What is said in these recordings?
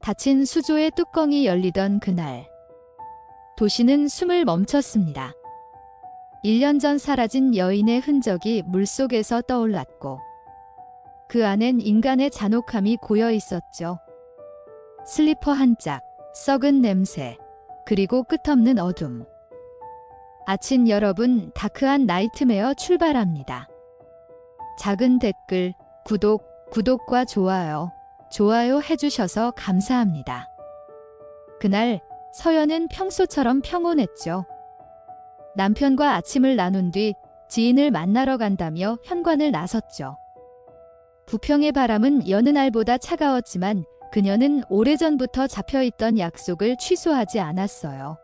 닫힌 수조의 뚜껑이 열리던 그날, 도시는 숨을 멈췄습니다. 1년 전 사라진 여인의 흔적이 물속에서 떠올랐고 그 안엔 인간의 잔혹함이 고여 있었죠. 슬리퍼 한 짝, 썩은 냄새, 그리고 끝없는 어둠. 아침 여러분, 다크한 나이트메어 출발합니다. 작은 댓글, 구독과 좋아요 해주셔서 감사합니다. 그날 서연은 평소처럼 평온했죠. 남편과 아침을 나눈 뒤 지인을 만나러 간다며 현관을 나섰죠. 부평의 바람은 여느 날보다 차가웠지만 그녀는 오래전부터 잡혀있던 약속을 취소하지 않았어요.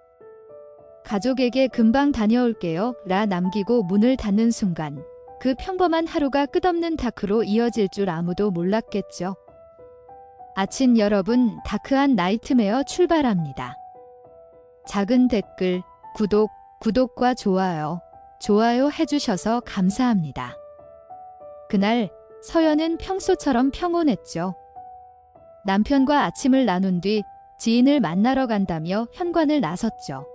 가족에게 금방 다녀올게요 라 남기고 문을 닫는 순간 그 평범한 하루가 끝없는 다크로 이어질 줄 아무도 몰랐겠죠. 아침 여러분, 다크한 나이트메어 출발합니다. 작은 댓글, 구독과 좋아요 해주셔서 감사합니다. 그날 서연은 평소처럼 평온했죠. 남편과 아침을 나눈 뒤 지인을 만나러 간다며 현관을 나섰죠.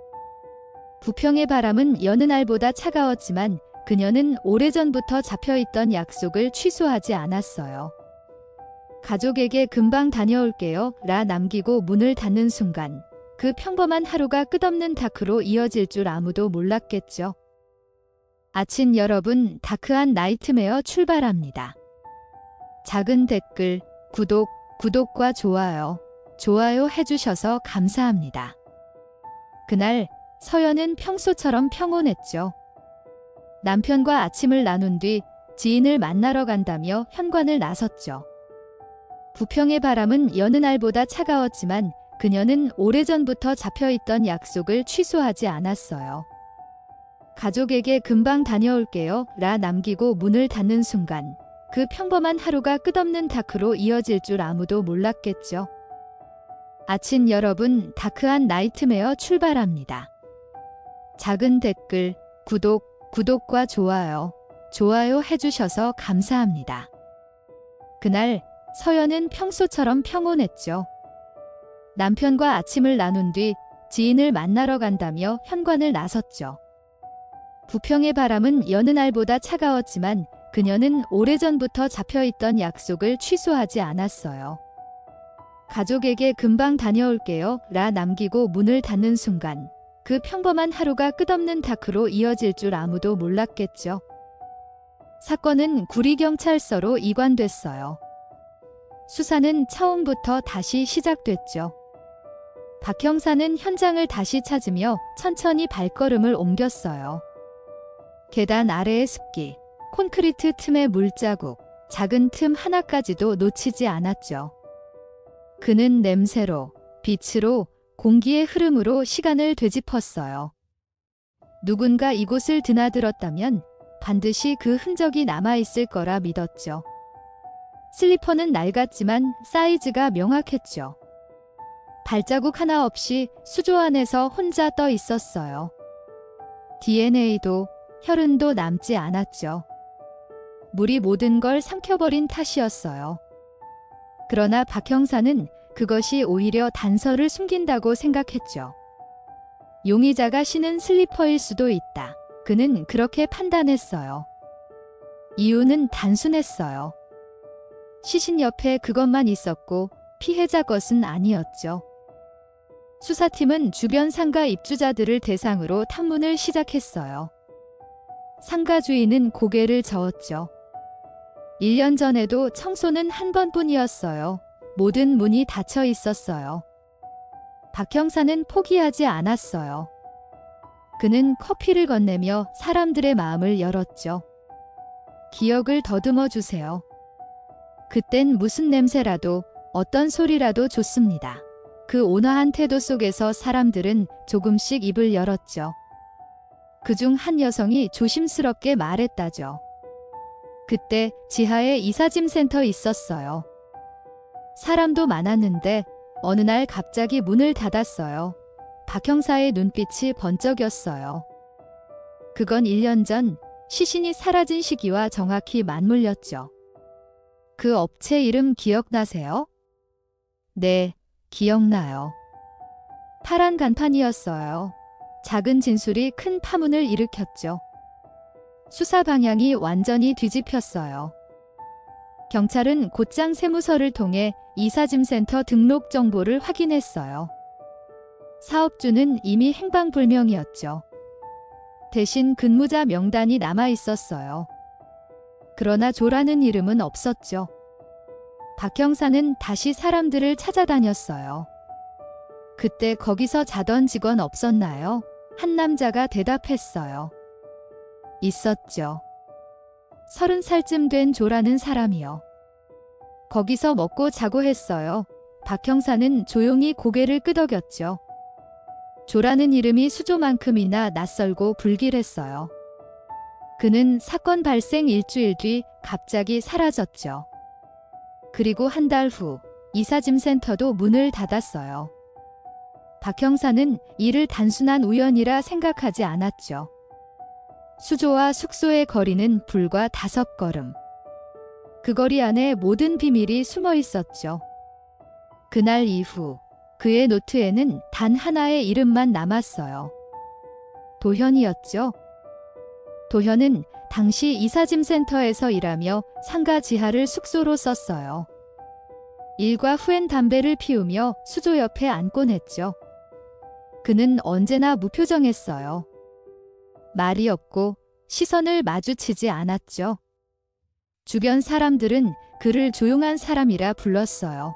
부평의 바람은 여느 날보다 차가웠지만 그녀는 오래전부터 잡혀있던 약속을 취소하지 않았어요. 가족에게 금방 다녀올게요 라 남기고 문을 닫는 순간 그 평범한 하루가 끝없는 다크로 이어질 줄 아무도 몰랐겠죠. 아침 여러분, 다크한 나이트메어 출발합니다. 작은 댓글, 구독과 좋아요 해주셔서 감사합니다. 그날 서연은 평소처럼 평온했죠. 남편과 아침을 나눈 뒤 지인을 만나러 간다며 현관을 나섰죠. 부평의 바람은 여느 날보다 차가웠지만 그녀는 오래전부터 잡혀있던 약속을 취소하지 않았어요. 가족에게 금방 다녀올게요 라 남기고 문을 닫는 순간 그 평범한 하루가 끝없는 다크로 이어질 줄 아무도 몰랐겠죠. 아침 여러분, 다크한 나이트메어 출발합니다. 작은 댓글, 구독과 좋아요 해주셔서 감사합니다. 그날 서연은 평소처럼 평온했죠. 남편과 아침을 나눈 뒤 지인을 만나러 간다며 현관을 나섰죠. 부평의 바람은 여느 날보다 차가웠지만 그녀는 오래전부터 잡혀있던 약속을 취소하지 않았어요. 가족에게 금방 다녀올게요 라 남기고 문을 닫는 순간 그 평범한 하루가 끝없는 다크로 이어질 줄 아무도 몰랐겠죠. 사건은 구리경찰서로 이관됐어요. 수사는 처음부터 다시 시작됐죠. 박 형사는 현장을 다시 찾으며 천천히 발걸음을 옮겼어요. 계단 아래의 습기, 콘크리트 틈의 물자국, 작은 틈 하나까지도 놓치지 않았죠. 그는 냄새로, 빛으로, 공기의 흐름으로 시간을 되짚었어요. 누군가 이곳을 드나들었다면 반드시 그 흔적이 남아있을 거라 믿었죠. 슬리퍼는 낡았지만 사이즈가 명확했죠. 발자국 하나 없이 수조 안에서 혼자 떠 있었어요. DNA도 혈흔도 남지 않았죠. 물이 모든 걸 삼켜버린 탓이었어요. 그러나 박 형사는 그것이 오히려 단서를 숨긴다고 생각했죠. 용의자가 신은 슬리퍼일 수도 있다. 그는 그렇게 판단했어요. 이유는 단순했어요. 시신 옆에 그것만 있었고 피해자 것은 아니었죠. 수사팀은 주변 상가 입주자들을 대상으로 탐문을 시작했어요. 상가 주인은 고개를 저었죠. 1년 전에도 청소는 한 번뿐이었어요. 모든 문이 닫혀 있었어요. 박 형사는 포기하지 않았어요. 그는 커피를 건네며 사람들의 마음을 열었죠. 기억을 더듬어 주세요. 그땐 무슨 냄새라도 어떤 소리라도 좋습니다. 그 온화한 태도 속에서 사람들은 조금씩 입을 열었죠. 그중 한 여성이 조심스럽게 말했다죠. 그때 지하에 이사짐센터 있었어요. 사람도 많았는데 어느 날 갑자기 문을 닫았어요. 박 형사의 눈빛이 번쩍였어요. 그건 1년 전 시신이 사라진 시기와 정확히 맞물렸죠. 그 업체 이름 기억나세요? 네, 기억나요. 파란 간판이었어요. 작은 진술이 큰 파문을 일으켰죠. 수사 방향이 완전히 뒤집혔어요. 경찰은 곧장 세무서를 통해 이사짐센터 등록 정보를 확인했어요. 사업주는 이미 행방불명이었죠. 대신 근무자 명단이 남아 있었어요. 그러나 조라는 이름은 없었죠. 박 형사는 다시 사람들을 찾아다녔어요. 그때 거기서 자던 직원 없었나요? 한 남자가 대답했어요. 있었죠. 30살쯤 된 조라는 사람이요. 거기서 먹고 자고 했어요. 박 형사는 조용히 고개를 끄덕였죠. 조라는 이름이 수조만큼이나 낯설고 불길했어요. 그는 사건 발생 일주일 뒤 갑자기 사라졌죠. 그리고 한 달 후 이사짐센터도 문을 닫았어요. 박 형사는 이를 단순한 우연이라 생각하지 않았죠. 수조와 숙소의 거리는 불과 5걸음. 그 거리 안에 모든 비밀이 숨어 있었죠. 그날 이후 그의 노트에는 단 하나의 이름만 남았어요. 도현이었죠. 도현은 당시 이사짐센터에서 일하며 상가 지하를 숙소로 썼어요. 일과 후엔 담배를 피우며 수조 옆에 앉곤 했죠. 그는 언제나 무표정했어요. 말이 없고 시선을 마주치지 않았죠. 주변 사람들은 그를 조용한 사람이라 불렀어요.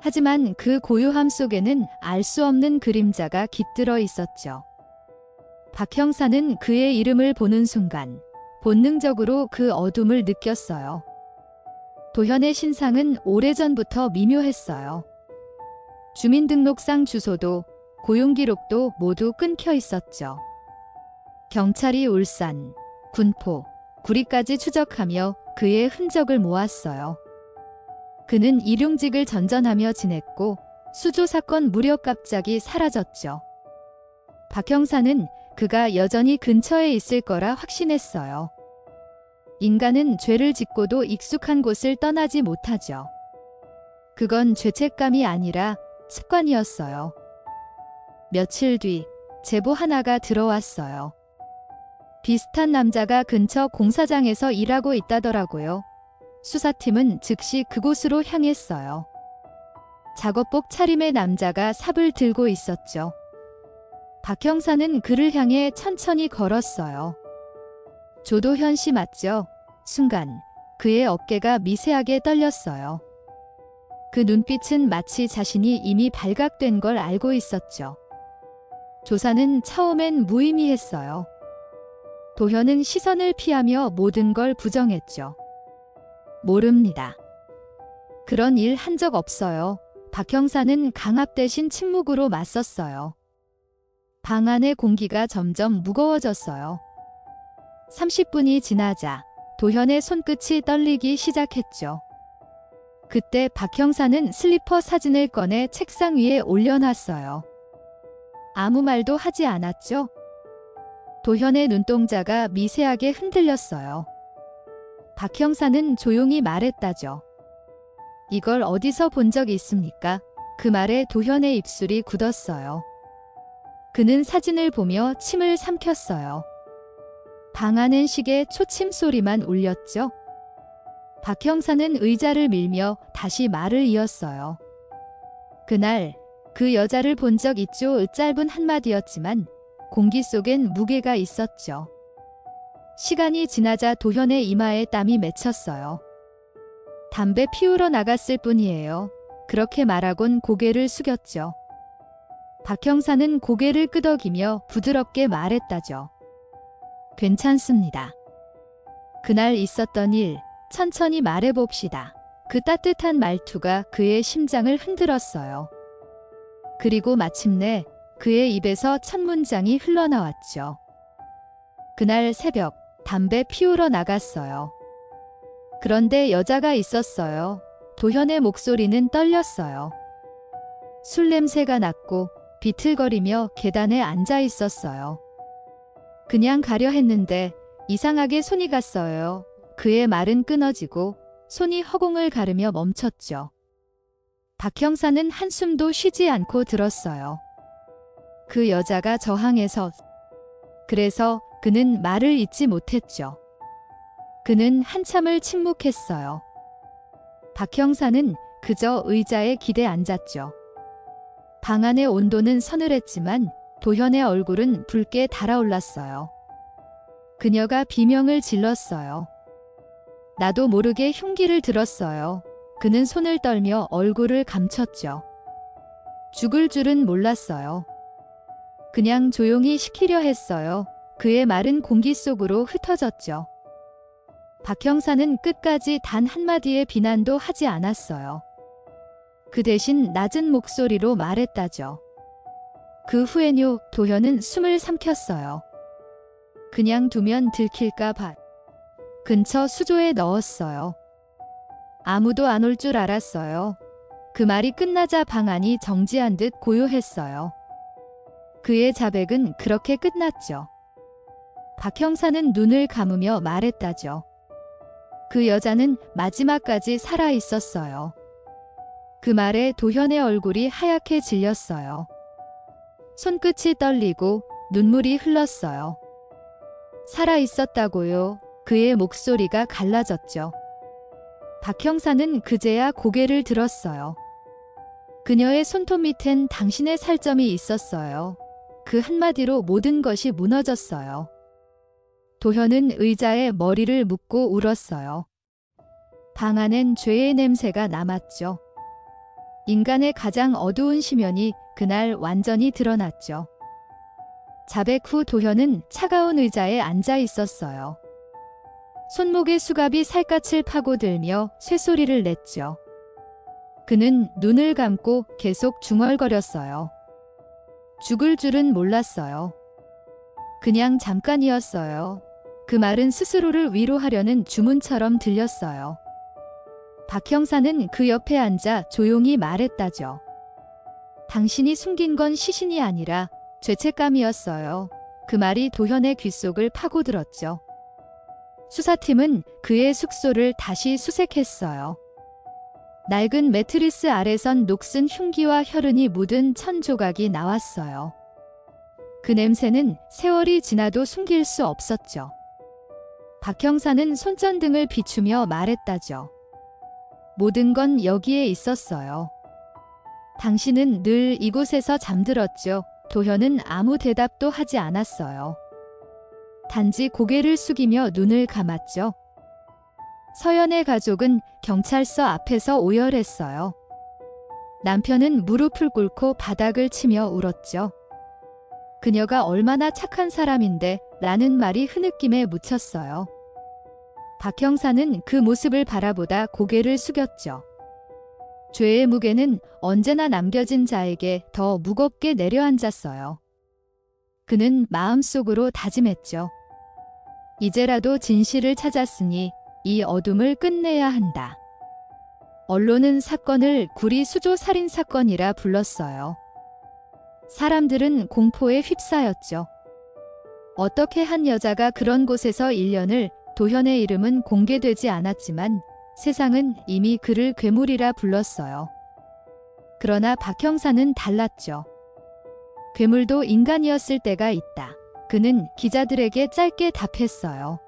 하지만 그 고요함 속에는 알 수 없는 그림자가 깃들어 있었죠. 박 형사는 그의 이름을 보는 순간 본능적으로 그 어둠을 느꼈어요. 도현의 신상은 오래전부터 미묘했어요. 주민등록상 주소도 고용기록도 모두 끊겨 있었죠. 경찰이 울산, 군포, 구리까지 추적하며 그의 흔적을 모았어요. 그는 일용직을 전전하며 지냈고 수조 사건 무렵 갑자기 사라졌죠. 박 형사는 그가 여전히 근처에 있을 거라 확신했어요. 인간은 죄를 짓고도 익숙한 곳을 떠나지 못하죠. 그건 죄책감이 아니라 습관이었어요. 며칠 뒤 제보 하나가 들어왔어요. 비슷한 남자가 근처 공사장에서 일하고 있다더라고요. 수사팀은 즉시 그곳으로 향했어요. 작업복 차림의 남자가 삽을 들고 있었죠. 박 형사는 그를 향해 천천히 걸었어요. 조도현 씨 맞죠? 순간 그의 어깨가 미세하게 떨렸어요. 그 눈빛은 마치 자신이 이미 발각된 걸 알고 있었죠. 조사는 처음엔 무의미했어요. 도현은 시선을 피하며 모든 걸 부정했죠. 모릅니다. 그런 일 한 적 없어요. 박 형사는 강압 대신 침묵으로 맞섰어요. 방 안의 공기가 점점 무거워졌어요. 30분이 지나자 도현의 손끝이 떨리기 시작했죠. 그때 박 형사는 슬리퍼 사진을 꺼내 책상 위에 올려놨어요. 아무 말도 하지 않았죠. 도현의 눈동자가 미세하게 흔들렸어요. 박 형사는 조용히 말했다죠. 이걸 어디서 본 적 있습니까? 그 말에 도현의 입술이 굳었어요. 그는 사진을 보며 침을 삼켰어요. 방 안은 시계 초침 소리만 울렸죠. 박 형사는 의자를 밀며 다시 말을 이었어요. 그날 그 여자를 본 적 있죠? 짧은 한마디였지만 공기 속엔 무게가 있었죠. 시간이 지나자 도현의 이마에 땀이 맺혔어요. 담배 피우러 나갔을 뿐이에요. 그렇게 말하곤 고개를 숙였죠. 박 형사는 고개를 끄덕이며 부드럽게 말했다죠. 괜찮습니다. 그날 있었던 일 천천히 말해봅시다. 그 따뜻한 말투가 그의 심장을 흔들었어요. 그리고 마침내 그의 입에서 첫 문장이 흘러나왔죠. 그날 새벽 담배 피우러 나갔어요. 그런데 여자가 있었어요. 도현의 목소리는 떨렸어요. 술 냄새가 났고 비틀거리며 계단에 앉아 있었어요. 그냥 가려 했는데 이상하게 손이 갔어요. 그의 말은 끊어지고 손이 허공을 가르며 멈췄죠. 박 형사는 한숨도 쉬지 않고 들었어요. 그 여자가 저항해서 그래서 그는 말을 잇지 못했죠. 그는 한참을 침묵했어요. 박 형사는 그저 의자에 기대 앉았죠. 방 안의 온도는 서늘했지만 도현의 얼굴은 붉게 달아올랐어요. 그녀가 비명을 질렀어요. 나도 모르게 흉기를 들었어요. 그는 손을 떨며 얼굴을 감췄죠. 죽을 줄은 몰랐어요. 그냥 조용히 시키려 했어요. 그의 말은 공기 속으로 흩어졌죠. 박 형사는 끝까지 단 한마디의 비난도 하지 않았어요. 그 대신 낮은 목소리로 말했다죠. 그 후엔요, 도현은 숨을 삼켰어요. 그냥 두면 들킬까 봐 근처 수조에 넣었어요. 아무도 안 올 줄 알았어요. 그 말이 끝나자 방 안이 정지한 듯 고요했어요. 그의 자백은 그렇게 끝났죠. 박 형사는 눈을 감으며 말했다죠. 그 여자는 마지막까지 살아 있었어요. 그 말에 도현의 얼굴이 하얗게 질렸어요. 손끝이 떨리고 눈물이 흘렀어요. 살아 있었다고요. 그의 목소리가 갈라졌죠. 박 형사는 그제야 고개를 들었어요. 그녀의 손톱 밑엔 당신의 살점이 있었어요. 그 한마디로 모든 것이 무너졌어요. 도현은 의자에 머리를 묻고 울었어요. 방 안엔 죄의 냄새가 남았죠. 인간의 가장 어두운 심연이 그날 완전히 드러났죠. 자백 후 도현은 차가운 의자에 앉아 있었어요. 손목의 수갑이 살갗을 파고들며 쇠소리를 냈죠. 그는 눈을 감고 계속 중얼거렸어요. 죽을 줄은 몰랐어요. 그냥 잠깐이었어요. 그 말은 스스로를 위로하려는 주문처럼 들렸어요. 박 형사는 그 옆에 앉아 조용히 말했다죠. 당신이 숨긴 건 시신이 아니라 죄책감이었어요. 그 말이 도현의 귓속을 파고들었죠. 수사팀은 그의 숙소를 다시 수색했어요. 낡은 매트리스 아래선 녹슨 흉기와 혈흔이 묻은 천 조각이 나왔어요. 그 냄새는 세월이 지나도 숨길 수 없었죠. 박 형사는 손전등을 비추며 말했다죠. 모든 건 여기에 있었어요. 당신은 늘 이곳에서 잠들었죠. 도현은 아무 대답도 하지 않았어요. 단지 고개를 숙이며 눈을 감았죠. 서연의 가족은 경찰서 앞에서 오열했어요. 남편은 무릎을 꿇고 바닥을 치며 울었죠. 그녀가 얼마나 착한 사람인데 라는 말이 흐느낌에 묻혔어요. 박 형사는 그 모습을 바라보다 고개를 숙였죠. 죄의 무게는 언제나 남겨진 자에게 더 무겁게 내려앉았어요. 그는 마음속으로 다짐했죠. 이제라도 진실을 찾았으니 이 어둠을 끝내야 한다. 언론은 사건을 구리 수조 살인 사건이라 불렀어요. 사람들은 공포에 휩싸였죠. 어떻게 한 여자가 그런 곳에서 1년을 도현의 이름은 공개되지 않았지만 세상은 이미 그를 괴물이라 불렀어요. 그러나 박 형사는 달랐죠. 괴물도 인간이었을 때가 있다. 그는 기자들에게 짧게 답했어요.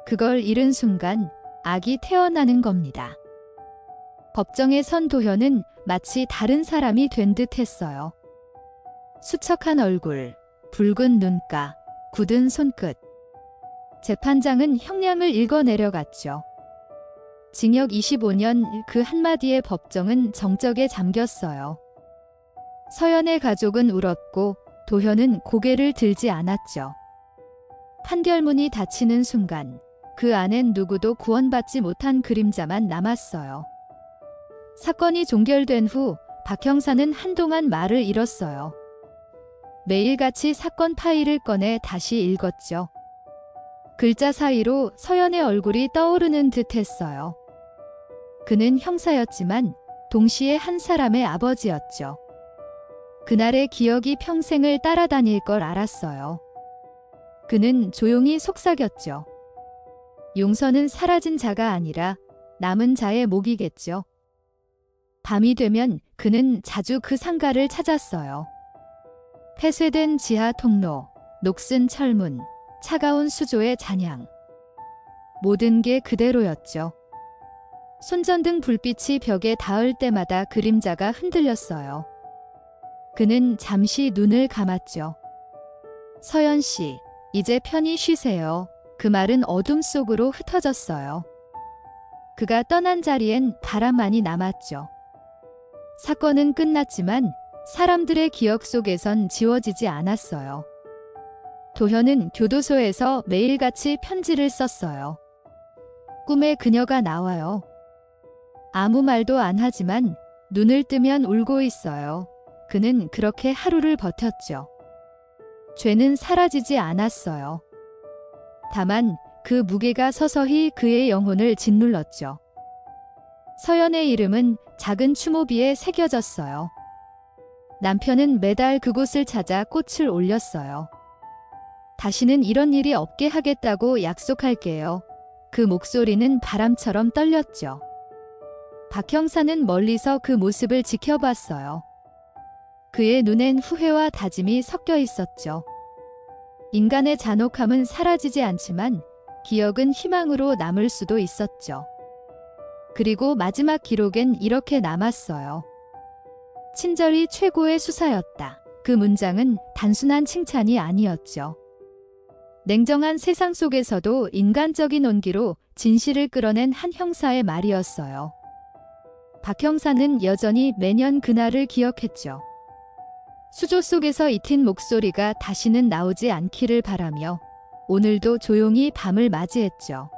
그걸 잃은 순간 악이 태어나는 겁니다. 법정에 선 도현은 마치 다른 사람이 된 듯 했어요. 수척한 얼굴, 붉은 눈가, 굳은 손끝. 재판장은 형량을 읽어 내려갔죠. 징역 25년 그 한마디의 법정은 정적에 잠겼어요. 서연의 가족은 울었고 도현은 고개를 들지 않았죠. 판결문이 닫히는 순간 그 안엔 누구도 구원받지 못한 그림자만 남았어요. 사건이 종결된 후 박 형사는 한동안 말을 잃었어요. 매일같이 사건 파일을 꺼내 다시 읽었죠. 글자 사이로 서연의 얼굴이 떠오르는 듯 했어요. 그는 형사였지만 동시에 한 사람의 아버지였죠. 그날의 기억이 평생을 따라다닐 걸 알았어요. 그는 조용히 속삭였죠. 용서는 사라진 자가 아니라 남은 자의 몫이겠죠. 밤이 되면 그는 자주 그 상가를 찾았어요. 폐쇄된 지하 통로, 녹슨 철문, 차가운 수조의 잔향. 모든 게 그대로였죠. 손전등 불빛이 벽에 닿을 때마다 그림자가 흔들렸어요. 그는 잠시 눈을 감았죠. 서연 씨, 이제 편히 쉬세요. 그 말은 어둠 속으로 흩어졌어요. 그가 떠난 자리엔 바람만이 남았죠. 사건은 끝났지만 사람들의 기억 속에선 지워지지 않았어요. 도현은 교도소에서 매일같이 편지를 썼어요. 꿈에 그녀가 나와요. 아무 말도 안 하지만 눈을 뜨면 울고 있어요. 그는 그렇게 하루를 버텼죠. 죄는 사라지지 않았어요. 다만 그 무게가 서서히 그의 영혼을 짓눌렀죠. 서연의 이름은 작은 추모비에 새겨졌어요. 남편은 매달 그곳을 찾아 꽃을 올렸어요. 다시는 이런 일이 없게 하겠다고 약속할게요. 그 목소리는 바람처럼 떨렸죠. 박 형사는 멀리서 그 모습을 지켜봤어요. 그의 눈엔 후회와 다짐이 섞여 있었죠. 인간의 잔혹함은 사라지지 않지만 기억은 희망으로 남을 수도 있었죠. 그리고 마지막 기록엔 이렇게 남았어요. 친절이 최고의 수사였다. 그 문장은 단순한 칭찬이 아니었죠. 냉정한 세상 속에서도 인간적인 온기로 진실을 끌어낸 한 형사의 말이었어요. 박 형사는 여전히 매년 그날을 기억했죠. 수조 속에서 잊힌 목소리가 다시는 나오지 않기를 바라며 오늘도 조용히 밤을 맞이했죠.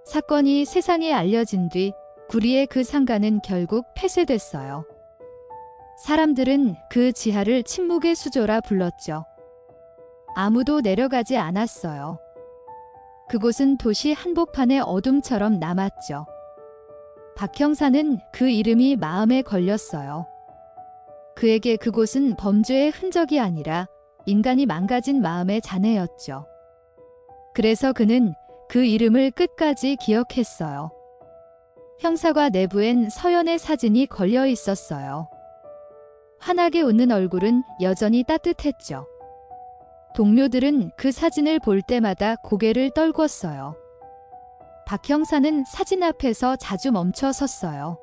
사건이 세상에 알려진 뒤 구리의 그 상가는 결국 폐쇄됐어요. 사람들은 그 지하를 침묵의 수조라 불렀죠. 아무도 내려가지 않았어요. 그곳은 도시 한복판의 어둠처럼 남았죠. 박 형사는 그 이름이 마음에 걸렸어요. 그에게 그곳은 범죄의 흔적이 아니라 인간이 망가진 마음의 잔해였죠. 그래서 그는 그 이름을 끝까지 기억했어요. 형사과 내부엔 서연의 사진이 걸려 있었어요. 환하게 웃는 얼굴은 여전히 따뜻했죠. 동료들은 그 사진을 볼 때마다 고개를 떨궜어요. 박 형사는 사진 앞에서 자주 멈춰 섰어요.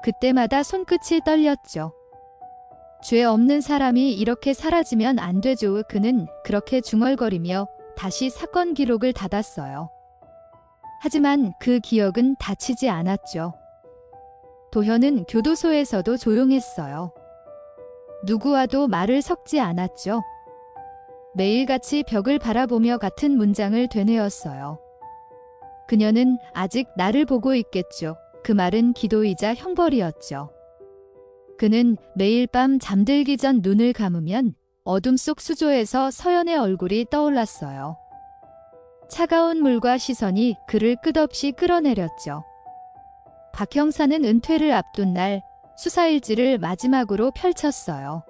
그때마다 손끝이 떨렸죠. 죄 없는 사람이 이렇게 사라지면 안 되죠. 그는 그렇게 중얼거리며 다시 사건 기록을 닫았어요. 하지만 그 기억은 다치지 않았죠. 도현은 교도소에서도 조용했어요. 누구와도 말을 섞지 않았죠. 매일같이 벽을 바라보며 같은 문장을 되뇌었어요. 그녀는 아직 나를 보고 있겠죠. 그 말은 기도이자 형벌이었죠. 그는 매일 밤 잠들기 전 눈을 감으면 어둠 속 수조에서 서연의 얼굴이 떠올랐어요. 차가운 물과 시선이 그를 끝없이 끌어내렸죠. 박 형사는 은퇴를 앞둔 날 수사일지를 마지막으로 펼쳤어요.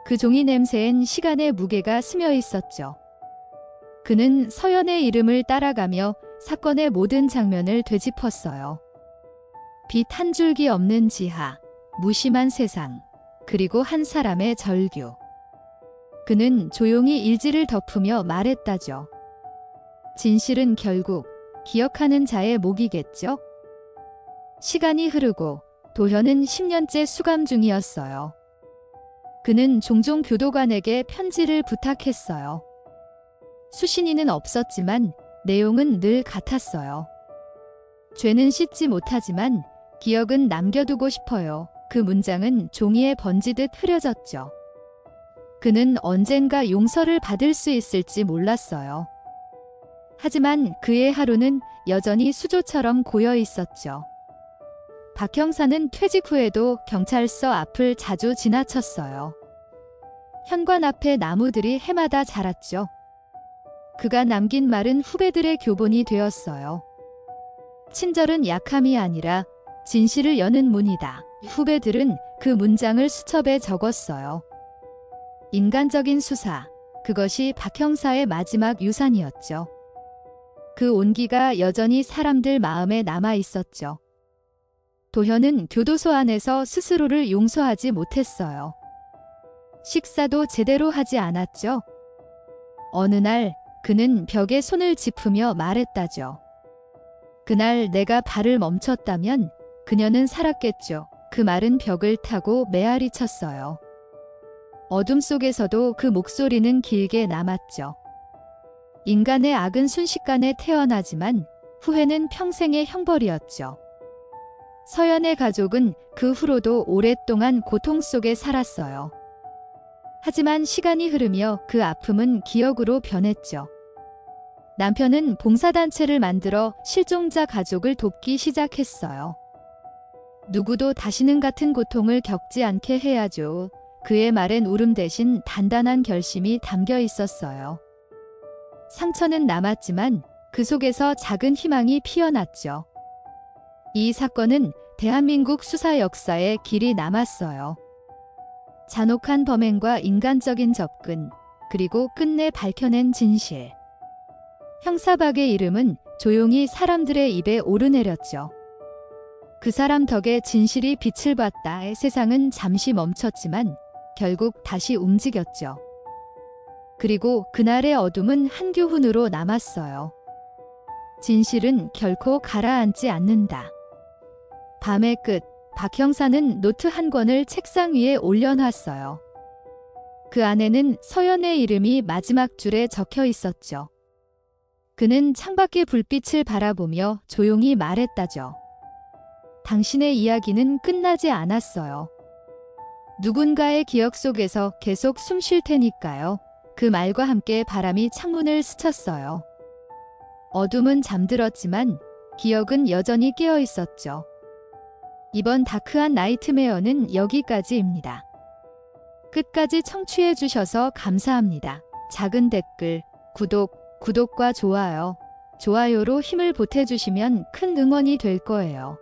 그 종이 냄새엔 시간의 무게가 스며 있었죠. 그는 서연의 이름을 따라가며 사건의 모든 장면을 되짚었어요. 빛 한 줄기 없는 지하, 무심한 세상, 그리고 한 사람의 절규. 그는 조용히 일지를 덮으며 말했다죠. 진실은 결국 기억하는 자의 몫이겠죠? 시간이 흐르고 도현은 10년째 수감 중이었어요. 그는 종종 교도관에게 편지를 부탁했어요. 수신인은 없었지만 내용은 늘 같았어요. 죄는 씻지 못하지만 기억은 남겨두고 싶어요. 그 문장은 종이에 번지듯 흐려졌죠. 그는 언젠가 용서를 받을 수 있을지 몰랐어요. 하지만 그의 하루는 여전히 수조처럼 고여 있었죠. 박 형사는 퇴직 후에도 경찰서 앞을 자주 지나쳤어요. 현관 앞에 나무들이 해마다 자랐죠. 그가 남긴 말은 후배들의 교본이 되었어요. 친절은 약함이 아니라 진실을 여는 문이다. 후배들은 그 문장을 수첩에 적었어요. 인간적인 수사, 그것이 박 형사의 마지막 유산이었죠. 그 온기가 여전히 사람들 마음에 남아 있었죠. 도현은 교도소 안에서 스스로를 용서하지 못했어요. 식사도 제대로 하지 않았죠. 어느 날 그는 벽에 손을 짚으며 말했다죠. 그날 내가 발을 멈췄다면 그녀는 살았겠죠. 그 말은 벽을 타고 메아리 쳤어요. 어둠 속에서도 그 목소리는 길게 남았죠. 인간의 악은 순식간에 태어나지만 후회는 평생의 형벌이었죠. 서연의 가족은 그 후로도 오랫동안 고통 속에 살았어요. 하지만 시간이 흐르며 그 아픔은 기억으로 변했죠. 남편은 봉사단체를 만들어 실종자 가족을 돕기 시작했어요. 누구도 다시는 같은 고통을 겪지 않게 해야죠. 그의 말엔 울음 대신 단단한 결심이 담겨 있었어요. 상처는 남았지만 그 속에서 작은 희망이 피어났죠. 이 사건은 대한민국 수사 역사에 길이 남았어요. 잔혹한 범행과 인간적인 접근, 그리고 끝내 밝혀낸 진실. 형사박의 이름은 조용히 사람들의 입에 오르내렸죠. 그 사람 덕에 진실이 빛을 봤다. 세상은 잠시 멈췄지만 결국 다시 움직였죠. 그리고 그날의 어둠은 한교훈으로 남았어요. 진실은 결코 가라앉지 않는다. 밤의 끝, 박 형사는 노트 한 권을 책상 위에 올려놨어요. 그 안에는 서연의 이름이 마지막 줄에 적혀 있었죠. 그는 창밖의 불빛을 바라보며 조용히 말했다죠. 당신의 이야기는 끝나지 않았어요. 누군가의 기억 속에서 계속 숨 쉴 테니까요. 그 말과 함께 바람이 창문을 스쳤어요. 어둠은 잠들었지만 기억은 여전히 깨어 있었죠. 이번 다크한 나이트메어는 여기까지입니다. 끝까지 청취해 주셔서 감사합니다. 작은 댓글, 구독과 좋아요로 힘을 보태주시면 큰 응원이 될 거예요.